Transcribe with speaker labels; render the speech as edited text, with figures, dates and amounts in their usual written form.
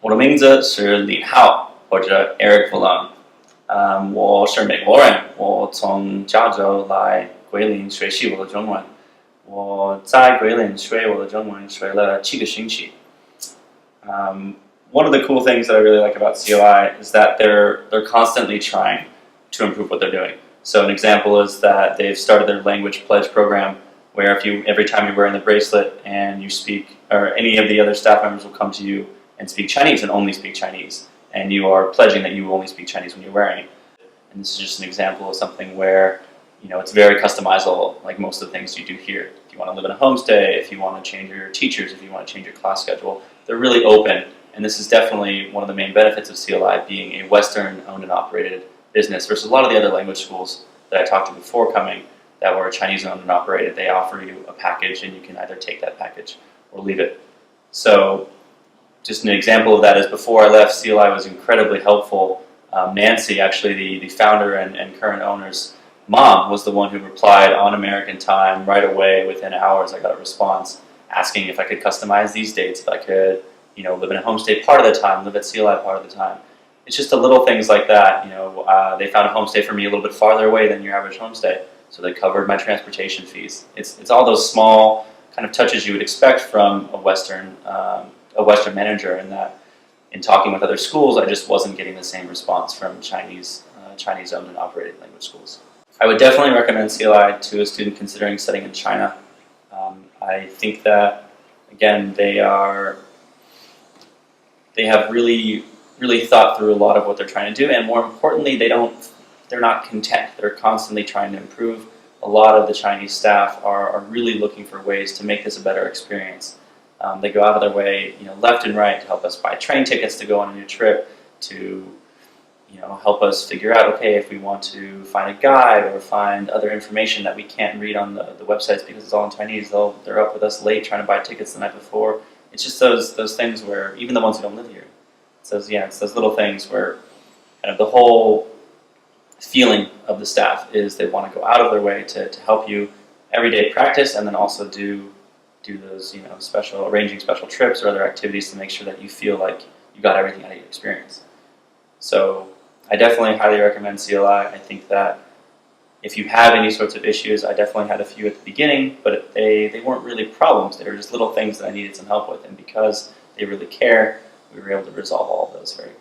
Speaker 1: 我的名字是李浩，或者 Eric Vallone。我是美国人，我从加州来桂林学习我的中文。我在桂林学我的中文学了7个星期。One of the cool things that I really like about CLI is that they're constantly trying to improve what they're doing. So an example is that they've started their language pledge program, where every time you're wearing the bracelet and you speak, or any of the other staff members will come to you and speak Chinese and only speak Chinese, and you are pledging that you will only speak Chinese when you're wearing it. And this is just an example of something where it's very customizable, like most of the things you do here. If you want to live in a homestay, if you want to change your teachers, if you want to change your class schedule, they're really open. And this is definitely one of the main benefits of CLI being a Western owned and operated business versus a lot of the other language schools that I talked to before coming that were Chinese owned and operated. They offer you a package and you can either take that package or leave it. So just an example of that is before I left, CLI was incredibly helpful. Nancy, actually the founder and current owner's mom, was the one who replied on American time right away. Within hours I got a response asking if I could customize these dates, if I could live in a homestay part of the time, live at CLI part of the time. It's just the little things like that. They found a homestay for me a little bit farther away than your average homestay, so they covered my transportation fees. It's all those small kind of touches you would expect from a Western manager, and that in talking with other schools, I just wasn't getting the same response from Chinese owned and operated language schools. I would definitely recommend CLI to a student considering studying in China. I think that, again, they have really thought through a lot of what they're trying to do, and more importantly, they're not content. They're constantly trying to improve. A lot of the Chinese staff are really looking for ways to make this a better experience. They go out of their way, left and right, to help us buy train tickets to go on a new trip, to help us figure out, okay, if we want to find a guide or find other information that we can't read on the websites because it's all in Chinese, they're up with us late trying to buy tickets the night before. It's just those things where, even the ones who don't live here, it's those little things where kind of the whole feeling of the staff is they want to go out of their way to help you everyday practice, and then also do those arranging special trips or other activities to make sure that you feel like you got everything out of your experience. So I definitely highly recommend CLI. I think that if you have any sorts of issues, I definitely had a few at the beginning, but they weren't really problems. They were just little things that I needed some help with, and because they really care, we were able to resolve all of those very